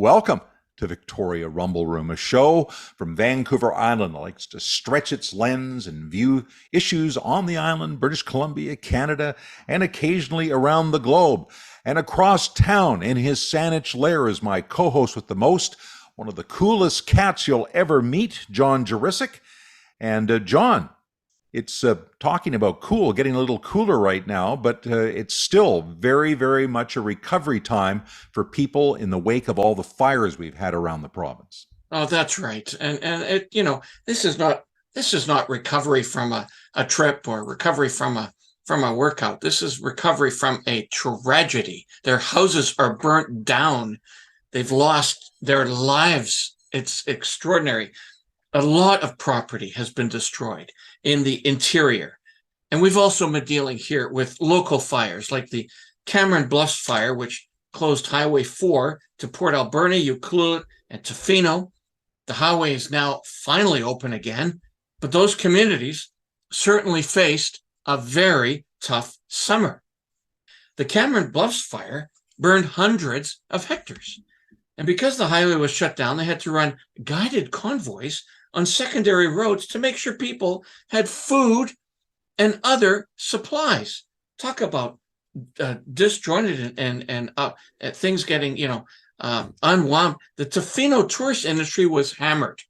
welcome to Victoria Rumble Room, a show from Vancouver Island that likes to stretch its lens and view issues on the island, British Columbia, Canada, and occasionally around the globe. And across town in his Saanich lair is my co-host with the most, one of the coolest cats you'll ever meet, John Jurisic. And John, it's talking about cool, getting a little cooler right now, but it's still very, very much a recovery time for people in the wake of all the fires we've had around the province. Oh, that's right. And it, this is not recovery from a trip or recovery from a workout. This is recovery from a tragedy. Their houses are burnt down. They've lost their lives. It's extraordinary. A lot of property has been destroyed in the interior. And we've also been dealing here with local fires like the Cameron Bluffs fire, which closed Highway 4 to Port Alberni, Ucluelet, and Tofino. The highway is now finally open again, but those communities certainly faced a very tough summer. The Cameron Bluffs fire burned hundreds of hectares. And because the highway was shut down, they had to run guided convoys on secondary roads to make sure people had food and other supplies. Talk about disjointed and things getting, unwound. The Tofino tourist industry was hammered.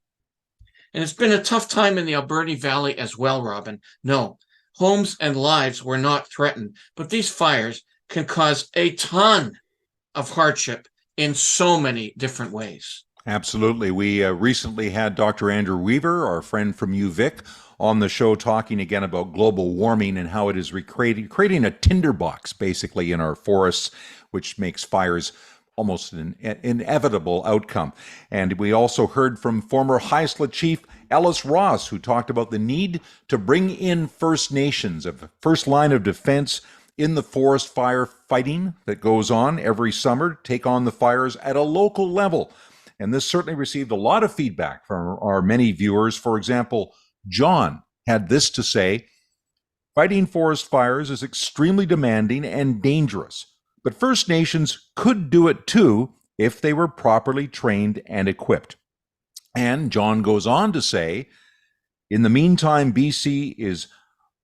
And it's been a tough time in the Alberni Valley as well, Robin. No, homes and lives were not threatened, but these fires can cause a ton of hardship in so many different ways. Absolutely. We recently had Dr. Andrew Weaver, our friend from UVic, on the show talking again about global warming and how it is creating a tinderbox basically in our forests, which makes fires almost an inevitable outcome. And we also heard from former Haisla Chief Ellis Ross, who talked about the need to bring in First Nations, a first line of defense in the forest fire fighting that goes on every summer, take on the fires at a local level. And this certainly received a lot of feedback from our many viewers. For example, John had this to say: fighting forest fires is extremely demanding and dangerous, but First Nations could do it too if they were properly trained and equipped. And John goes on to say, in the meantime, BC is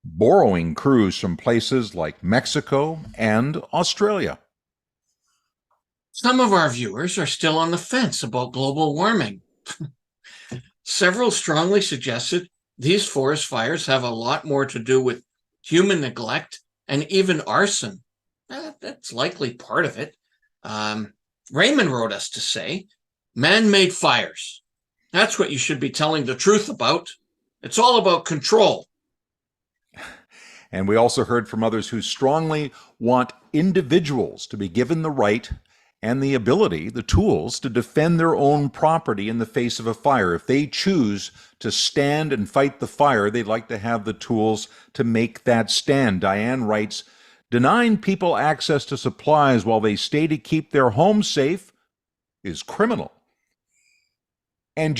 borrowing crews from places like Mexico and Australia. Some of our viewers are still on the fence about global warming. Several strongly suggested these forest fires have a lot more to do with human neglect and even arson. That's likely part of it. Raymond wrote us to say, man-made fires. That's what you should be telling the truth about. It's all about control. And we also heard from others who strongly want individuals to be given the right and the ability, the tools, to defend their own property in the face of a fire. If they choose to stand and fight the fire, they'd like to have the tools to make that stand. Diane writes, denying people access to supplies while they stay to keep their homes safe is criminal. And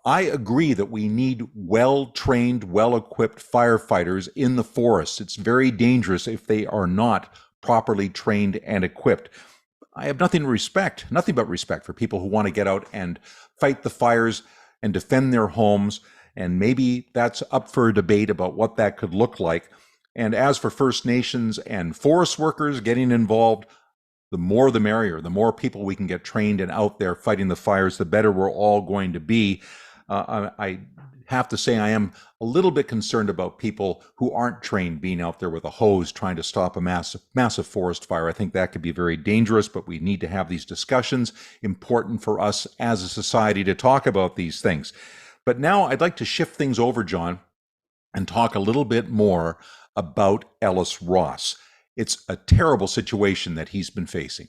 I agree that we need well-trained, well-equipped firefighters in the forest. It's very dangerous if they are not properly trained and equipped. I have nothing but respect for people who want to get out and fight the fires and defend their homes. And maybe that's up for a debate about what that could look like. And as for First Nations and forest workers getting involved, the more the merrier. The more people we can get trained and out there fighting the fires, the better we're all going to be. I have to say I am a little bit concerned about people who aren't trained being out there with a hose trying to stop a massive forest fire. I think that could be very dangerous, but we need to have these discussions. Important for us as a society to talk about these things. But now I'd like to shift things over, John, and talk a little bit more about Ellis Ross. It's a terrible situation that he's been facing.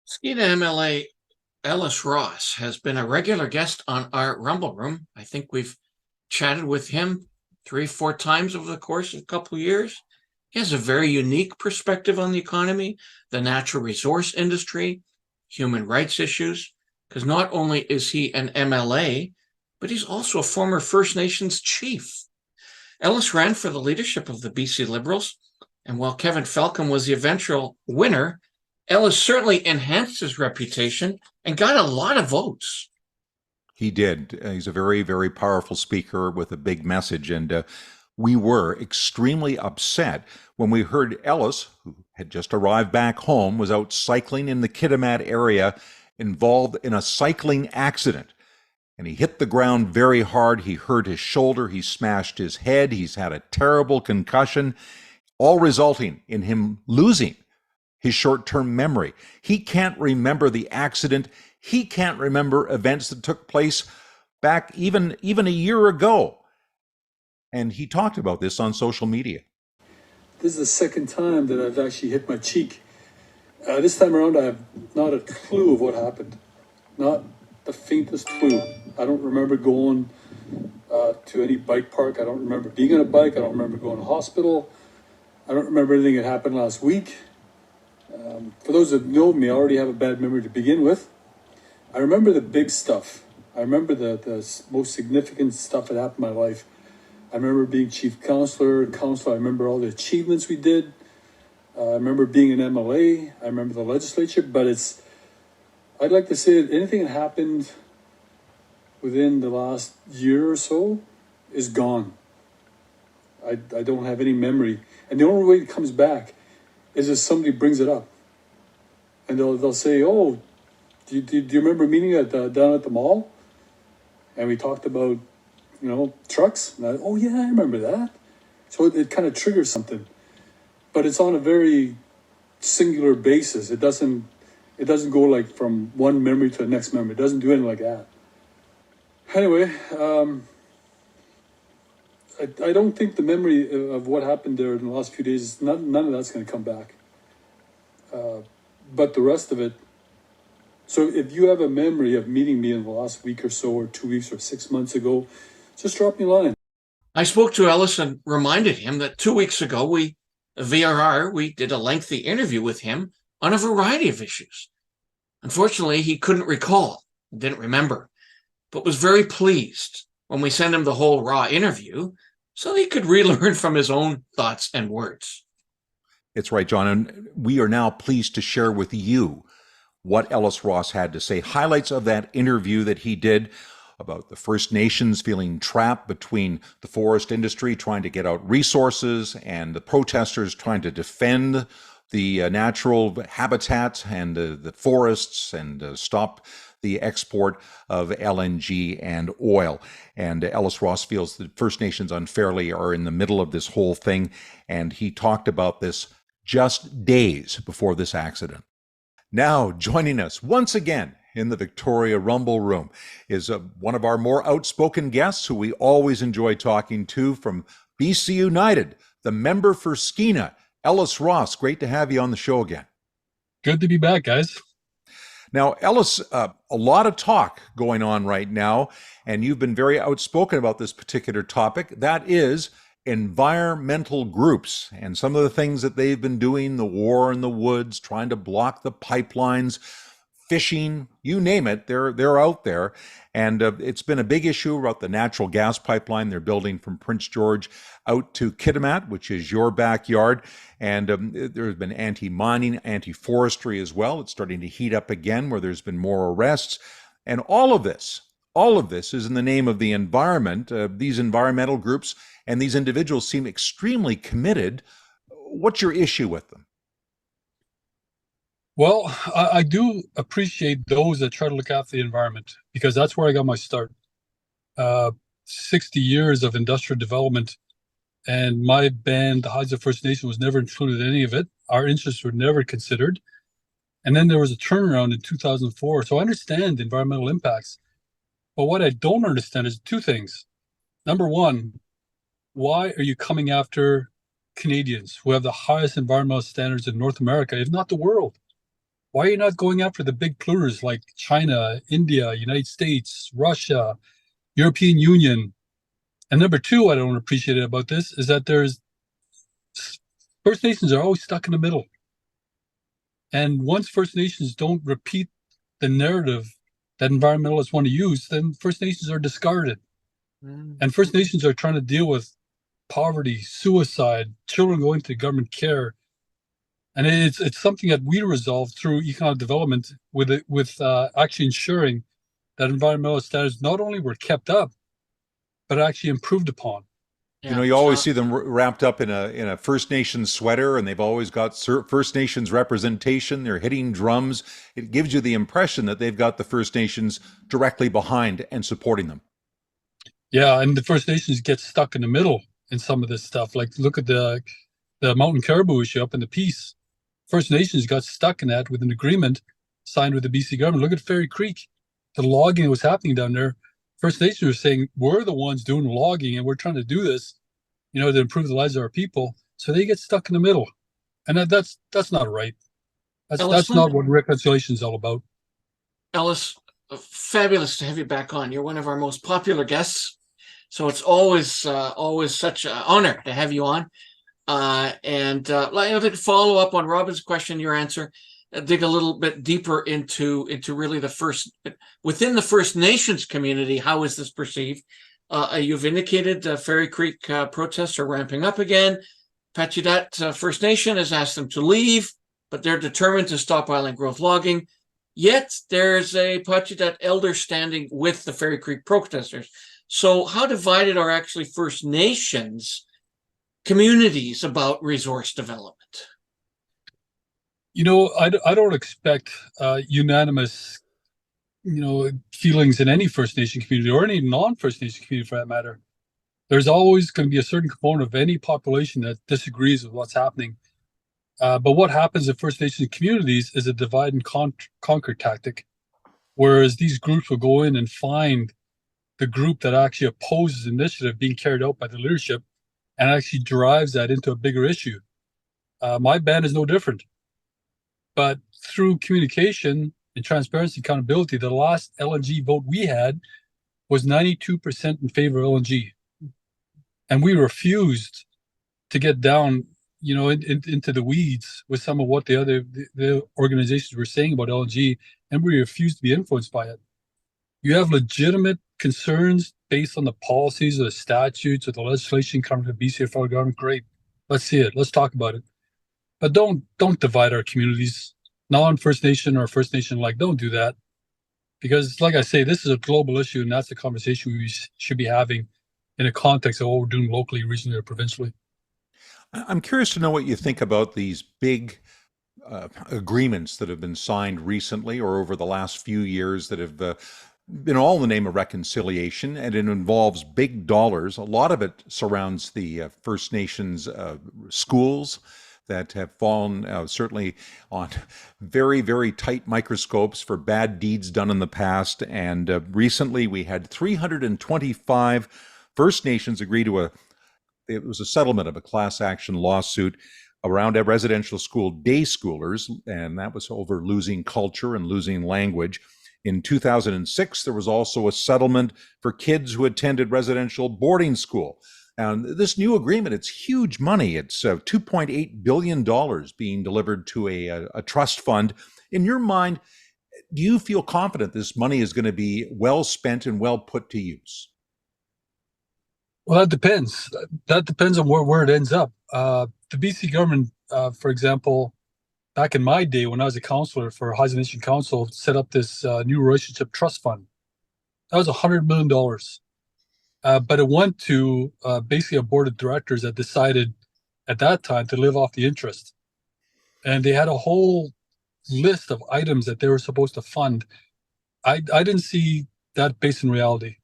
Skeena MLA Ellis Ross has been a regular guest on our Rumble Room. I think we've chatted with him 3-4 times over the course of a couple of years. He has a very unique perspective on the economy, the natural resource industry, human rights issues, because not only is he an MLA, but he's also a former First Nations chief. Ellis ran for the leadership of the BC Liberals, and while Kevin Falcon was the eventual winner, Ellis certainly enhanced his reputation and got a lot of votes. He did. He's a very, very powerful speaker with a big message. And we were extremely upset when we heard Ellis, who had just arrived back home, was out cycling in the Kitimat area, involved in a cycling accident. And he hit the ground very hard. He hurt his shoulder. He smashed his head. He's had a terrible concussion, all resulting in him losing his short-term memory. He can't remember the accident. He can't remember events that took place back even a year ago. And he talked about this on social media. This is the second time that I've actually hit my cheek. This time around, I have not a clue of what happened. Not the faintest clue. I don't remember going to any bike park. I don't remember being on a bike. I don't remember going to hospital. I don't remember anything that happened last week. For those that know me, I already have a bad memory to begin with. I remember the big stuff. I remember the most significant stuff that happened in my life. I remember being chief counselor. I remember all the achievements we did. I remember being an MLA. I remember the legislature. But I'd like to say that anything that happened within the last year or so is gone. I don't have any memory. And the only way it comes back is if somebody brings it up. And they'll say, oh, do you remember meeting down at the mall? And we talked about, trucks. And oh, yeah, I remember that. So it kind of triggers something. But it's on a very singular basis. It doesn't go like from one memory to the next memory. It doesn't do anything like that. Anyway, I don't think the memory of what happened there in the last few days, none of that's going to come back. But the rest of it, so if you have a memory of meeting me in the last week or so, or 2 weeks or 6 months ago, just drop me a line. I spoke to Ellis and reminded him that 2 weeks ago, we did a lengthy interview with him on a variety of issues. Unfortunately, he couldn't recall, didn't remember, but was very pleased when we sent him the whole raw interview so he could relearn from his own thoughts and words. It's right, John. And we are now pleased to share with you what Ellis Ross had to say. Highlights of that interview that he did about the First Nations feeling trapped between the forest industry trying to get out resources and the protesters trying to defend the natural habitats and the forests and stop the export of LNG and oil. And Ellis Ross feels that First Nations unfairly are in the middle of this whole thing. And he talked about this just days before this accident. Now, joining us once again in the Victoria Rumble Room is one of our more outspoken guests who we always enjoy talking to from BC United, the member for Skeena, Ellis Ross. Great to have you on the show again. Good to be back, guys. Now, Ellis, a lot of talk going on right now, and you've been very outspoken about this particular topic. That is environmental groups and some of the things that they've been doing, the war in the woods, trying to block the pipelines, fishing, you name it, they're out there. And it's been a big issue about the natural gas pipeline they're building from Prince George out to Kitimat, which is your backyard. And there's been anti-mining, anti-forestry as well. It's starting to heat up again where there's been more arrests. And all of this is in the name of the environment. These environmental groups and these individuals seem extremely committed. What's your issue with them? Well, I do appreciate those that try to look after the environment because that's where I got my start. 60 years of industrial development, and my band, the Haida First Nation, was never included in any of it. Our interests were never considered. And then there was a turnaround in 2004. So I understand environmental impacts. But what I don't understand is two things. Number one, why are you coming after Canadians who have the highest environmental standards in North America, if not the world? Why are you not going after the big polluters like China, India, United States, Russia, European Union? And number two, I don't appreciate it about this is that First Nations are always stuck in the middle. And once First Nations don't repeat the narrative that environmentalists want to use, then First Nations are discarded. And First Nations are trying to deal with poverty, suicide, children going to government care. And it's something that we resolve through economic development with actually ensuring that environmental standards not only were kept up, but actually improved upon. You know, Yeah. you always see them wrapped up in a First Nations sweater, and they've always got First Nations representation. They're hitting drums. It gives you the impression that they've got the First Nations directly behind and supporting them. Yeah, and the First Nations get stuck in the middle in some of this stuff. Like, look at the mountain caribou issue up in the Peace. First Nations got stuck in that with an agreement signed with the BC government. Look at Fairy Creek, the logging that was happening down there. First Nations were saying, we're the ones doing the logging and we're trying to do this, to improve the lives of our people. So they get stuck in the middle. And that's not right. That's not what reconciliation is all about. Ellis, fabulous to have you back on. You're one of our most popular guests. So it's always such an honor to have you on. And to follow up on Robin's question, your answer, dig a little bit deeper into really within the First Nations community. How is this perceived? You've indicated Fairy Creek protests are ramping up again. Pachudat First Nation has asked them to leave, but they're determined to stop island growth logging. Yet there's a Pachudat elder standing with the Fairy Creek protesters. So how divided are actually First Nations communities about resource development? I don't expect unanimous, feelings in any First Nation community or any non-First Nation community for that matter. There's always going to be a certain component of any population that disagrees with what's happening. But what happens in First Nation communities is a divide and conquer tactic, whereas these groups will go in and find the group that actually opposes initiative being carried out by the leadership and actually drives that into a bigger issue. My band is no different. But through communication and transparency, accountability, the last LNG vote we had was 92% in favor of LNG. And we refused to get down, into the weeds with some of what the organizations were saying about LNG, and we refused to be influenced by it. You have legitimate concerns based on the policies or the statutes or the legislation coming from the BC federal government. Great, let's see it. Let's talk about it. But don't divide our communities. Non-First Nation or First Nation don't do that, because, like I say, this is a global issue, and that's the conversation we should be having in a context of what we're doing locally, regionally, or provincially. I'm curious to know what you think about these big agreements that have been signed recently or over the last few years that have been all in the name of reconciliation, and it involves big dollars. A lot of it surrounds the First Nations schools that have fallen certainly on very, very tight microscopes for bad deeds done in the past. And recently we had 325 First Nations agree to it was a settlement of a class action lawsuit around a residential school day schoolers, and that was over losing culture and losing language. In 2006, there was also a settlement for kids who attended residential boarding school. And this new agreement, it's huge money. It's $2.8 billion being delivered to a trust fund. In your mind, do you feel confident this money is going to be well spent and well put to use? Well, that depends. That depends on where it ends up. The BC government, for example, back in my day when I was a counselor for Haida Nation Council, set up this new relationship trust fund. That was $100 million. But it went to basically a board of directors that decided at that time to live off the interest. And they had a whole list of items that they were supposed to fund. I didn't see that based in reality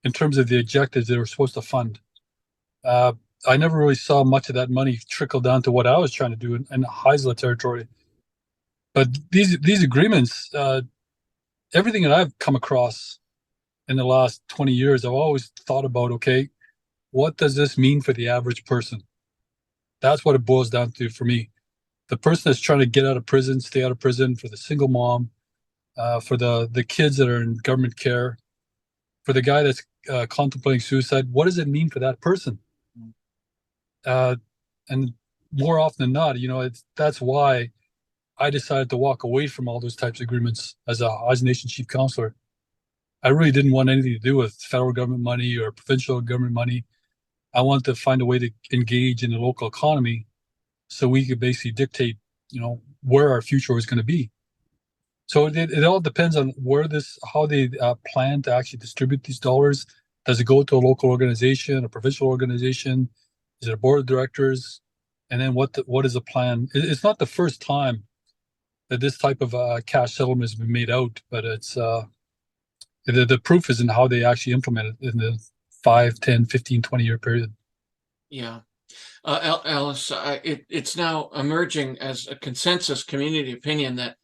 in terms of the objectives they were supposed to fund. I never really saw much of that money trickle down to what I was trying to do in Haisla territory. But these agreements, everything that I've come across in the last 20 years, I've always thought about, okay, what does this mean for the average person? That's what it boils down to for me. The person that's trying to get out of prison, stay out of prison, for the single mom, for the kids that are in government care, for the guy that's contemplating suicide, what does it mean for that person? And more often than not, that's why I decided to walk away from all those types of agreements as a Haida Nation chief counselor. I really didn't want anything to do with federal government money or provincial government money. I wanted to find a way to engage in the local economy so we could basically dictate where our future is going to be. So it all depends on how they plan to actually distribute these dollars. Does it go to a local organization, a provincial organization? Is it a board of directors? And then what is the plan? It's not the first time that this type of cash settlement has been made out, but it's the proof is in how they actually implement it in the 5, 10, 15, 20-year period. Yeah. Ellis, it's now emerging as a consensus community opinion that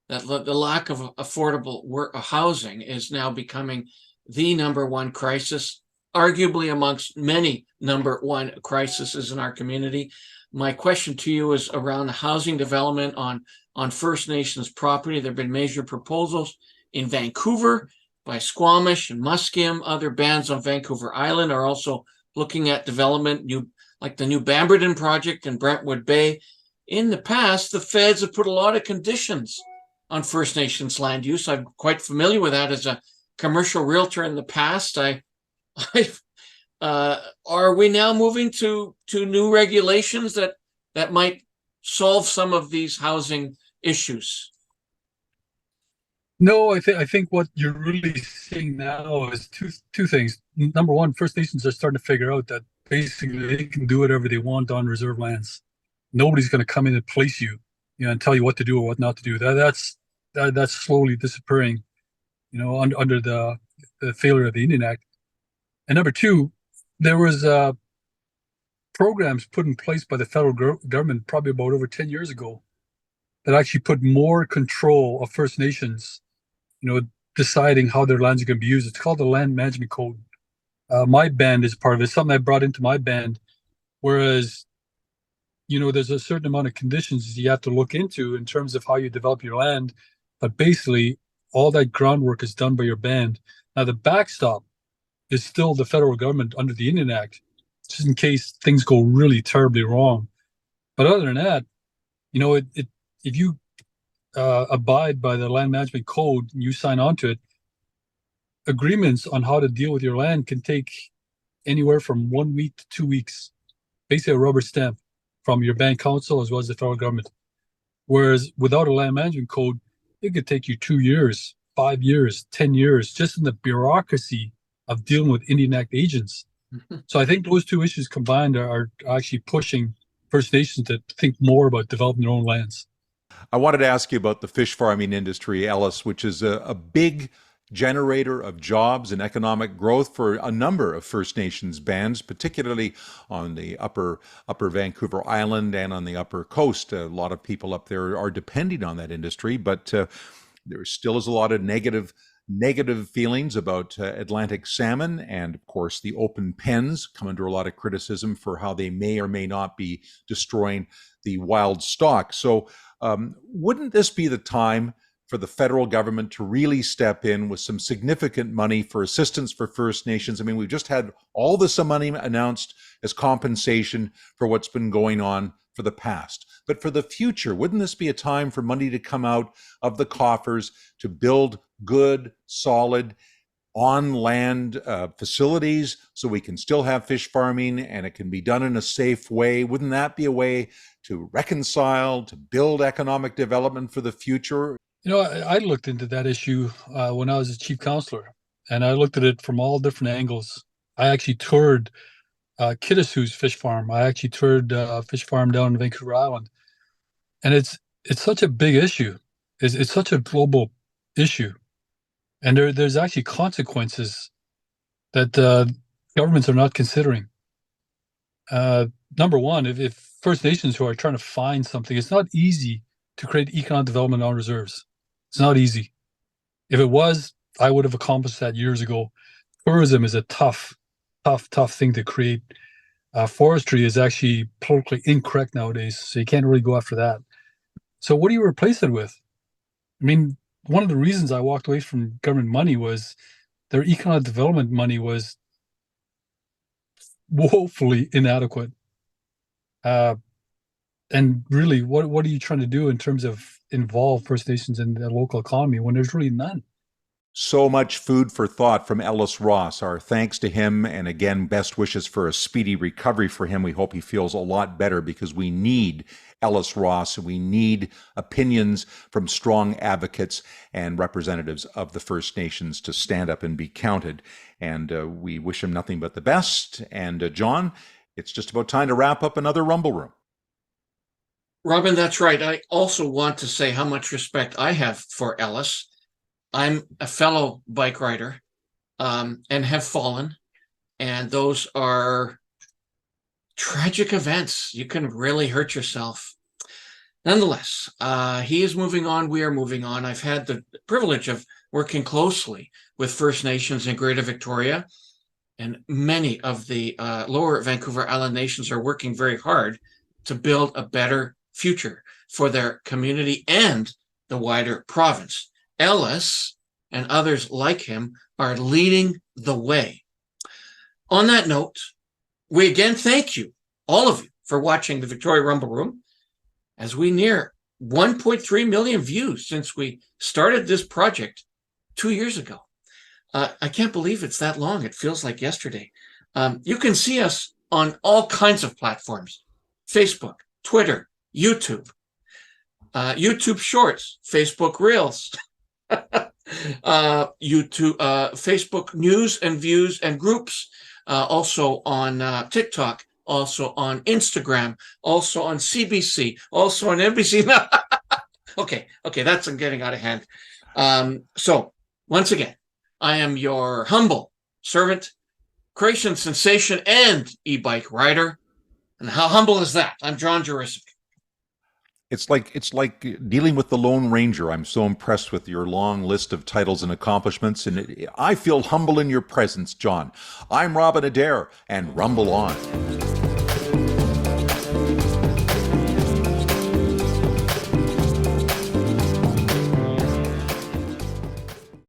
the lack of affordable housing is now becoming the number one crisis, arguably amongst many number one crises in our community. My question to you is around housing development on First Nations property. There have been major proposals in Vancouver by Squamish and Musqueam. Other bands on Vancouver Island are also looking at development, like the new Bamberton project in Brentwood Bay. In the past, the feds have put a lot of conditions on First Nations land use. I'm quite familiar with that as a commercial realtor in the past. Are we now moving to new regulations that might solve some of these housing issues? No, I think what you're really seeing now is two things. Number one, First Nations are starting to figure out that basically they can do whatever they want on reserve lands. Nobody's going to come in and place you, and tell you what to do or what not to do. That's slowly disappearing, under the failure of the Indian Act. And number two, there was programs put in place by the federal government probably about over 10 years ago that actually put more control of First Nations, deciding how their lands are going to be used. It's called the Land Management Code. My band is part of it. It's something I brought into my band, whereas, there's a certain amount of conditions you have to look into in terms of how you develop your land. But basically, all that groundwork is done by your band. Now, the backstop is still the federal government under the Indian Act, just in case things go really terribly wrong. But other than that, if you abide by the Land Management Code and you sign on to it, agreements on how to deal with your land can take anywhere from 1 week to 2 weeks, basically a rubber stamp from your band council as well as the federal government. Whereas without a Land Management Code, it could take you 2 years, 5 years, 10 years, just in the bureaucracy of dealing with Indian Act agents. So I think those two issues combined are actually pushing First Nations to think more about developing their own lands. I wanted to ask you about the fish farming industry, Ellis, which is a big generator of jobs and economic growth for a number of First Nations bands, particularly on the upper Vancouver Island and on the upper coast. A lot of people up there are depending on that industry, but there still is a lot of negative feelings about Atlantic salmon, and of course the open pens come under a lot of criticism for how they may or may not be destroying the wild stock. So wouldn't this be the time for the federal government to really step in with some significant money for assistance for First Nations? I mean, we've just had all this money announced as compensation for what's been going on for the past. But for the future, wouldn't this be a time for money to come out of the coffers to build good, solid, on-land facilities so we can still have fish farming and it can be done in a safe way? Wouldn't that be a way to reconcile, to build economic development for the future? I looked into that issue when I was a chief counselor, and I looked at it from all different angles. I actually toured Kitasoo's fish farm. I actually toured a fish farm down in Vancouver Island. And it's such a big issue. It's such a global issue. And there's actually consequences that governments are not considering. Number one, if First Nations who are trying to find something, it's not easy to create economic development on reserves. It's not easy. If it was, I would have accomplished that years ago. Tourism is a tough thing to create. Forestry is actually politically incorrect nowadays, so you can't really go after that. So what do you replace it with? I mean, one of the reasons I walked away from government money was their economic development money was woefully inadequate. And really, what are you trying to do in terms of involve First Nations in the local economy when there's really none? So much food for thought from Ellis Ross. Our thanks to him, and again, best wishes for a speedy recovery for him. We hope he feels a lot better, because we need Ellis Ross. We need opinions from strong advocates and representatives of the First Nations to stand up and be counted. And we wish him nothing but the best. And John, it's just about time to wrap up another Rumble Room. Robin, that's right. I also want to say how much respect I have for Ellis. I'm a fellow bike rider and have fallen. And those are tragic events. You can really hurt yourself. Nonetheless, he is moving on. We are moving on. I've had the privilege of working closely with First Nations in Greater Victoria. And many of the lower Vancouver Island nations are working very hard to build a better future for their community and the wider province. Ellis and others like him are leading the way. On that note, we again thank you, all of you, for watching the Victoria Rumble Room as we near 1.3 million views since we started this project 2 years ago. I can't believe it's that long. It feels like yesterday. You can see us on all kinds of platforms: Facebook, Twitter, YouTube, YouTube Shorts, Facebook Reels, YouTube, Facebook News and Views and Groups, also on TikTok, also on Instagram, also on CBC, also on NBC. Okay, that's getting out of hand. So once again, I am your humble servant, Croatian sensation, and e-bike rider. And how humble is that? I'm John Jurisic. It's like dealing with the Lone Ranger. I'm so impressed with your long list of titles and accomplishments, and I feel humble in your presence, John. I'm Robin Adair, and rumble on.